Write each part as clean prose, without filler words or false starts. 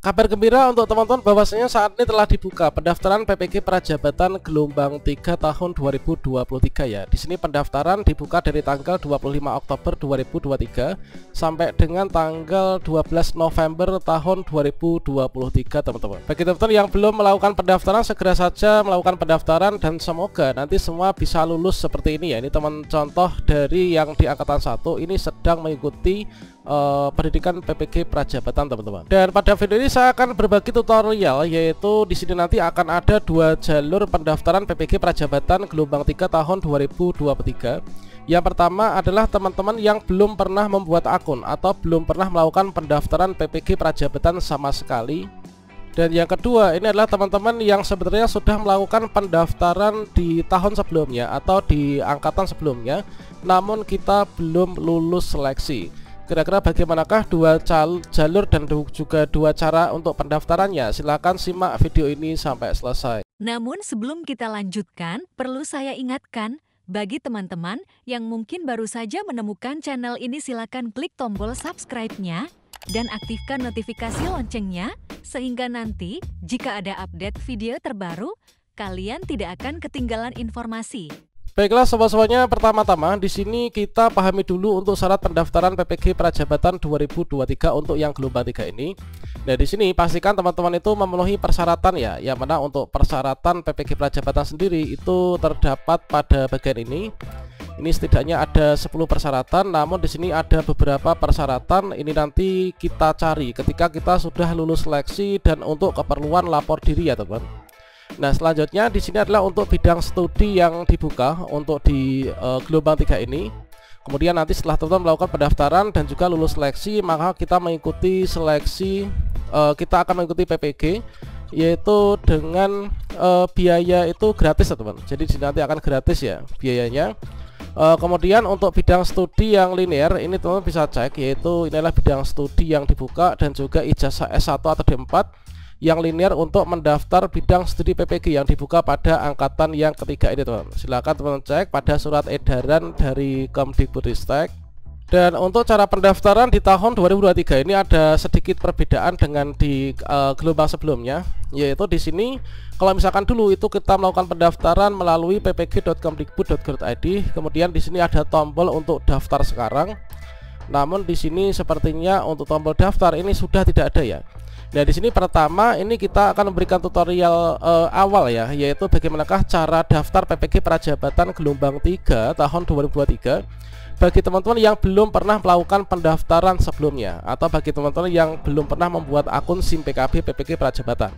Kabar gembira untuk teman-teman bahwasanya saat ini telah dibuka pendaftaran PPG Prajabatan gelombang 3 tahun 2023 ya. Di sini pendaftaran dibuka dari tanggal 25 Oktober 2023 sampai dengan tanggal 12 November tahun 2023 teman-teman. Bagi teman-teman yang belum melakukan pendaftaran, segera saja melakukan pendaftaran dan semoga nanti semua bisa lulus seperti ini ya. Ini teman contoh dari yang di angkatan 1 ini sedang mengikuti pendidikan PPG Prajabatan teman-teman. Dan pada video ini saya akan berbagi tutorial, yaitu di sini nanti akan ada dua jalur pendaftaran PPG Prajabatan gelombang 3 tahun 2023. Yang pertama adalah teman-teman yang belum pernah membuat akun atau belum pernah melakukan pendaftaran PPG Prajabatan sama sekali. Dan yang kedua ini adalah teman-teman yang sebenarnya sudah melakukan pendaftaran di tahun sebelumnya atau di angkatan sebelumnya, namun kita belum lulus seleksi. Kira-kira bagaimanakah dua jalur dan juga dua cara untuk pendaftarannya? Silahkan simak video ini sampai selesai. Namun sebelum kita lanjutkan, perlu saya ingatkan, bagi teman-teman yang mungkin baru saja menemukan channel ini, silakan klik tombol subscribe-nya dan aktifkan notifikasi loncengnya, sehingga nanti jika ada update video terbaru, kalian tidak akan ketinggalan informasi. Baiklah sobat-sobatnya, pertama-tama di sini kita pahami dulu untuk syarat pendaftaran PPG Prajabatan 2023 untuk yang gelombang 3 ini. Nah, di sini pastikan teman-teman itu memenuhi persyaratan ya. Yang mana untuk persyaratan PPG Prajabatan sendiri itu terdapat pada bagian ini. Ini setidaknya ada 10 persyaratan, namun di sini ada beberapa persyaratan ini nanti kita cari ketika kita sudah lulus seleksi dan untuk keperluan lapor diri ya, teman. Nah, selanjutnya di sini adalah untuk bidang studi yang dibuka untuk di gelombang 3 ini. Kemudian nanti setelah teman-teman melakukan pendaftaran dan juga lulus seleksi, maka kita mengikuti seleksi, kita akan mengikuti PPG, yaitu dengan biaya itu gratis ya teman. Jadi di sini nanti akan gratis ya biayanya. Kemudian untuk bidang studi yang linear ini teman-teman bisa cek, yaitu inilah bidang studi yang dibuka dan juga ijazah S1 atau D4 yang linear untuk mendaftar bidang studi PPG yang dibuka pada angkatan yang ketiga ini teman. Silakan teman cek pada surat edaran dari Kemdikbudristek. Dan untuk cara pendaftaran di tahun 2023 ini ada sedikit perbedaan dengan di gelombang sebelumnya, yaitu di sini kalau misalkan dulu itu kita melakukan pendaftaran melalui ppg.kemdikbud.go.id, kemudian di sini ada tombol untuk daftar sekarang. Namun di sini sepertinya untuk tombol daftar ini sudah tidak ada ya. Nah, di sini pertama ini kita akan memberikan tutorial awal ya, yaitu bagaimanakah cara daftar PPG Prajabatan gelombang 3 tahun 2023 bagi teman-teman yang belum pernah melakukan pendaftaran sebelumnya, atau bagi teman-teman yang belum pernah membuat akun SIM PKB PPG Prajabatan.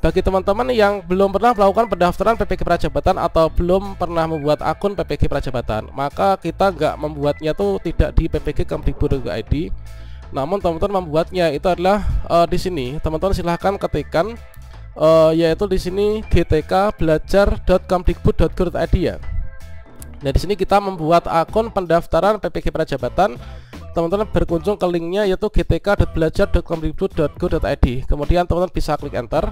Bagi teman-teman yang belum pernah melakukan pendaftaran PPG Prajabatan atau belum pernah membuat akun PPG Prajabatan, maka kita nggak membuatnya tuh tidak di ppg.kemdikbud.go.id. Namun teman-teman membuatnya itu adalah di sini. Teman-teman silahkan ketikkan yaitu di sini gtkbelajar.kemdikbud.go.id ya. Nah, di sini kita membuat akun pendaftaran PPG Prajabatan. Teman-teman berkunjung ke linknya yaitu gtk.belajar.kemdikbud.go.id. Kemudian teman-teman bisa klik enter.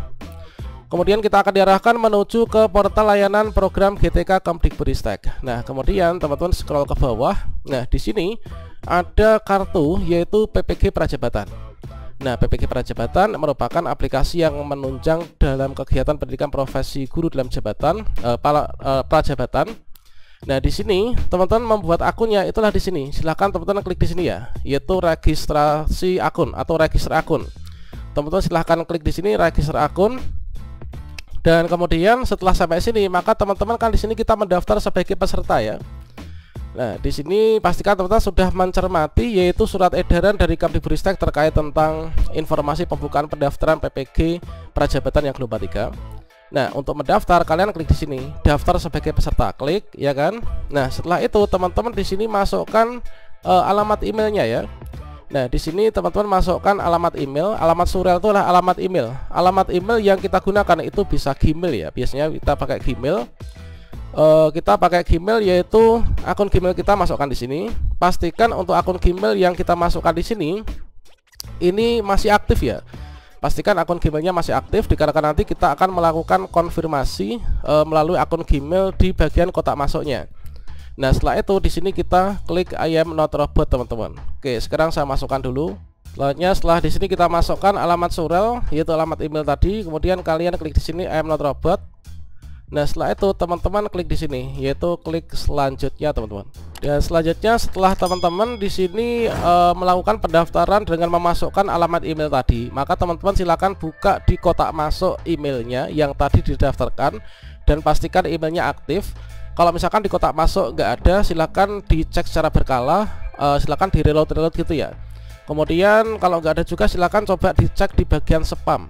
Kemudian kita akan diarahkan menuju ke portal layanan program GTK Kemdikbudristek. Nah, kemudian teman-teman scroll ke bawah. Nah, di sini ada kartu yaitu PPG Prajabatan. Nah, PPG Prajabatan merupakan aplikasi yang menunjang dalam kegiatan pendidikan profesi guru dalam jabatan Prajabatan. Nah, di sini teman-teman membuat akunnya itulah di sini. Silahkan teman-teman klik di sini ya, yaitu registrasi akun atau register akun. Teman-teman silahkan klik di sini register akun. Dan kemudian setelah sampai sini, maka teman-teman kan di sini kita mendaftar sebagai peserta ya. Nah, di sini pastikan teman-teman sudah mencermati yaitu surat edaran dari Kemdikbudristek terkait tentang informasi pembukaan pendaftaran PPG Prajabatan yang gelombang 3. Nah, untuk mendaftar kalian klik di sini, daftar sebagai peserta, klik ya kan. Nah, setelah itu teman-teman di sini masukkan alamat emailnya ya. Nah, di sini teman-teman masukkan alamat email. Alamat surel itu adalah alamat email. Alamat email yang kita gunakan itu bisa Gmail ya. Biasanya kita pakai Gmail. Kita pakai Gmail, yaitu akun Gmail kita masukkan di sini. Pastikan untuk akun Gmail yang kita masukkan di sini ini masih aktif ya. Pastikan akun Gmailnya masih aktif, dikarenakan nanti kita akan melakukan konfirmasi melalui akun Gmail di bagian kotak masuknya. Nah, setelah itu di sini kita klik I am not robot teman-teman. Oke, sekarang saya masukkan dulu. Selanjutnya setelah di sini kita masukkan alamat surel yaitu alamat email tadi, kemudian kalian klik di sini I am not robot. Nah, setelah itu teman-teman klik di sini yaitu klik selanjutnya teman-teman. Dan selanjutnya setelah teman-teman di sini melakukan pendaftaran dengan memasukkan alamat email tadi, maka teman-teman silakan buka di kotak masuk emailnya yang tadi didaftarkan dan pastikan emailnya aktif. Kalau misalkan di kotak masuk nggak ada, silakan dicek secara berkala, silakan di reload gitu ya. Kemudian kalau nggak ada juga silakan coba dicek di bagian spam.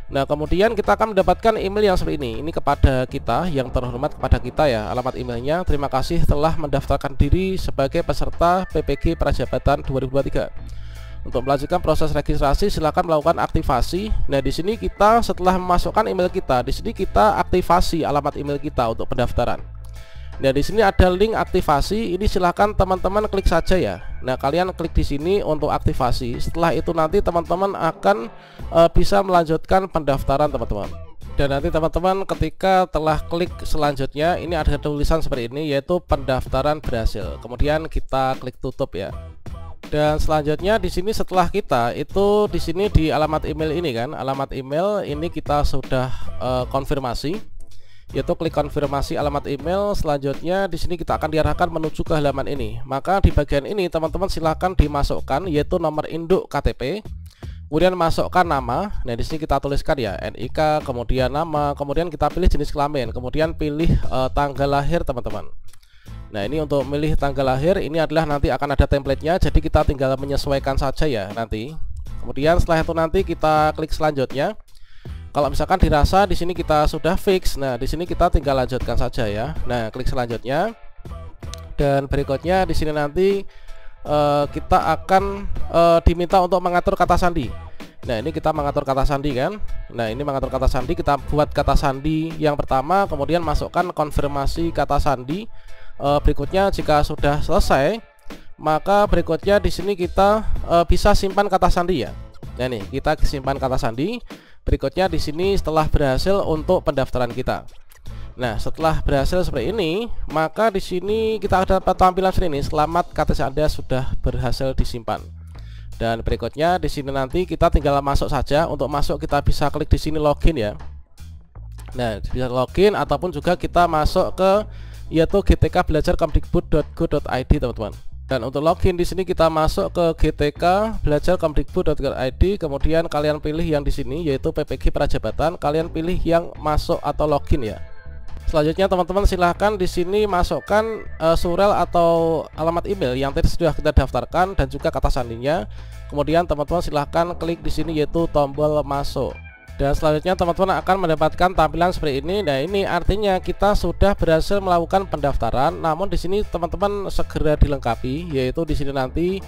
Nah, kemudian kita akan mendapatkan email yang seperti ini. Ini kepada kita, yang terhormat kepada kita ya, alamat emailnya. Terima kasih telah mendaftarkan diri sebagai peserta PPG Prajabatan 2023. Untuk melanjutkan proses registrasi silakan melakukan aktivasi. Nah, di sini kita setelah memasukkan email kita, di sini kita aktifasi alamat email kita untuk pendaftaran. Nah, di sini ada link aktivasi. Ini silahkan teman-teman klik saja ya. Nah, kalian klik di sini untuk aktivasi. Setelah itu nanti teman-teman akan bisa melanjutkan pendaftaran teman-teman. Dan nanti teman-teman ketika telah klik selanjutnya, ini ada tulisan seperti ini yaitu pendaftaran berhasil. Kemudian kita klik tutup ya. Dan selanjutnya di sini setelah kita itu di sini di alamat email ini kan, alamat email ini kita sudah konfirmasi. Yaitu klik konfirmasi alamat email. Selanjutnya di sini kita akan diarahkan menuju ke halaman ini. Maka di bagian ini teman-teman silahkan dimasukkan yaitu nomor induk KTP, kemudian masukkan nama. Nah, di sini kita tuliskan ya NIK, kemudian nama, kemudian kita pilih jenis kelamin, kemudian pilih tanggal lahir teman-teman. Nah, ini untuk milih tanggal lahir ini adalah nanti akan ada templatenya, jadi kita tinggal menyesuaikan saja ya nanti. Kemudian setelah itu nanti kita klik selanjutnya. Kalau misalkan dirasa di sini kita sudah fix, nah di sini kita tinggal lanjutkan saja ya. Nah, klik selanjutnya. Dan berikutnya di sini nanti kita akan diminta untuk mengatur kata sandi. Nah, ini kita mengatur kata sandi kan. Nah, ini mengatur kata sandi, kita buat kata sandi yang pertama, kemudian masukkan konfirmasi kata sandi. Berikutnya jika sudah selesai, maka berikutnya di sini kita bisa simpan kata sandi ya. Nah, nih kita simpan kata sandi. Berikutnya di sini setelah berhasil untuk pendaftaran kita. Nah, setelah berhasil seperti ini, maka di sini kita dapat tampilan seperti ini. Selamat, KTP Anda sudah berhasil disimpan. Dan berikutnya di sini nanti kita tinggal masuk saja. Untuk masuk kita bisa klik di sini login ya. Nah, bisa login ataupun juga kita masuk ke yaitu gtkbelajarkemdikbud.go.id teman-teman. Dan untuk login di sini kita masuk ke gtkbelajarkemdikbud.go.id, kemudian kalian pilih yang di sini yaitu PPG Prajabatan, kalian pilih yang masuk atau login ya. Selanjutnya teman-teman silahkan di sini masukkan surel atau alamat email yang tadi sudah kita daftarkan dan juga kata sandinya. Kemudian teman-teman silahkan klik di sini yaitu tombol masuk. Dan selanjutnya teman-teman akan mendapatkan tampilan seperti ini. Nah, ini artinya kita sudah berhasil melakukan pendaftaran. Namun di sini teman-teman segera dilengkapi, yaitu di sini nanti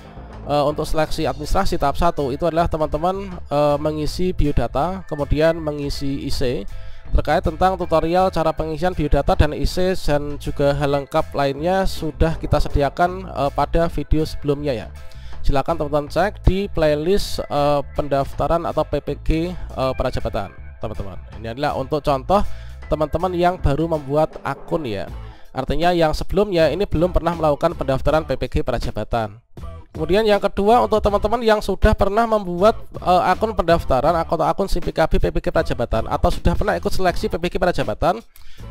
untuk seleksi administrasi tahap 1 itu adalah teman-teman mengisi biodata, kemudian mengisi IC terkait tentang tutorial cara pengisian biodata dan IC dan juga hal lengkap lainnya sudah kita sediakan pada video sebelumnya ya. Silakan teman-teman cek di playlist pendaftaran atau PPG Prajabatan teman-teman. Ini adalah untuk contoh teman-teman yang baru membuat akun ya. Artinya yang sebelumnya ini belum pernah melakukan pendaftaran PPG Prajabatan. Kemudian yang kedua untuk teman-teman yang sudah pernah membuat akun pendaftaran atau akun SIMPKB PPG Prajabatan atau sudah pernah ikut seleksi PPG Prajabatan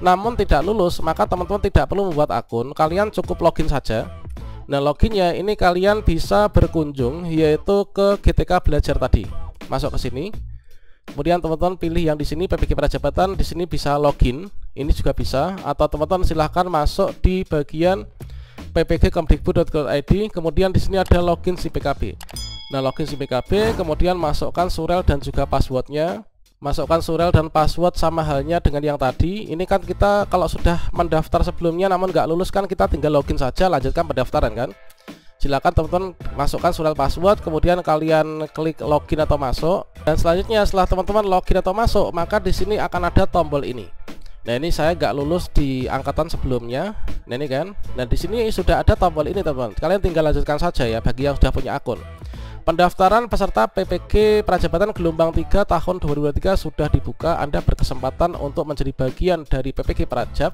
namun tidak lulus, maka teman-teman tidak perlu membuat akun, kalian cukup login saja. Nah, loginnya ini kalian bisa berkunjung yaitu ke GTK Belajar tadi. Masuk ke sini. Kemudian teman-teman pilih yang di sini PPG Prajabatan, di sini bisa login. Ini juga bisa, atau teman-teman silahkan masuk di bagian ppg.kemdikbud.go.id. Kemudian di sini ada login SIMPKB. Nah, login SIMPKB, kemudian masukkan surel dan juga passwordnya. Masukkan surel dan password sama halnya dengan yang tadi. Ini kan kita kalau sudah mendaftar sebelumnya namun nggak lulus kan kita tinggal login saja, lanjutkan pendaftaran kan. Silakan teman-teman masukkan surel password, kemudian kalian klik login atau masuk. Dan selanjutnya setelah teman-teman login atau masuk, maka di sini akan ada tombol ini. Nah, ini saya nggak lulus di angkatan sebelumnya. Nah, ini kan. Nah, di sini sudah ada tombol ini teman-teman. Kalian tinggal lanjutkan saja ya bagi yang sudah punya akun. Pendaftaran peserta PPG Prajabatan gelombang 3 tahun 2023 sudah dibuka. Anda berkesempatan untuk menjadi bagian dari PPG Prajab.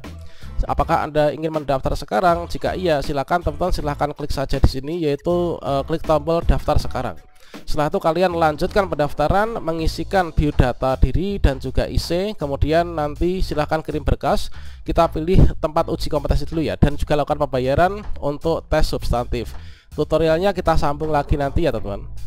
Apakah Anda ingin mendaftar sekarang? Jika iya, silakan teman-teman silahkan klik saja di sini, yaitu klik tombol daftar sekarang. Setelah itu kalian lanjutkan pendaftaran, mengisikan biodata diri dan juga IC, kemudian nanti silahkan kirim berkas. Kita pilih tempat uji kompetensi dulu ya, dan juga lakukan pembayaran untuk tes substantif. Tutorialnya kita sambung lagi nanti ya teman-teman.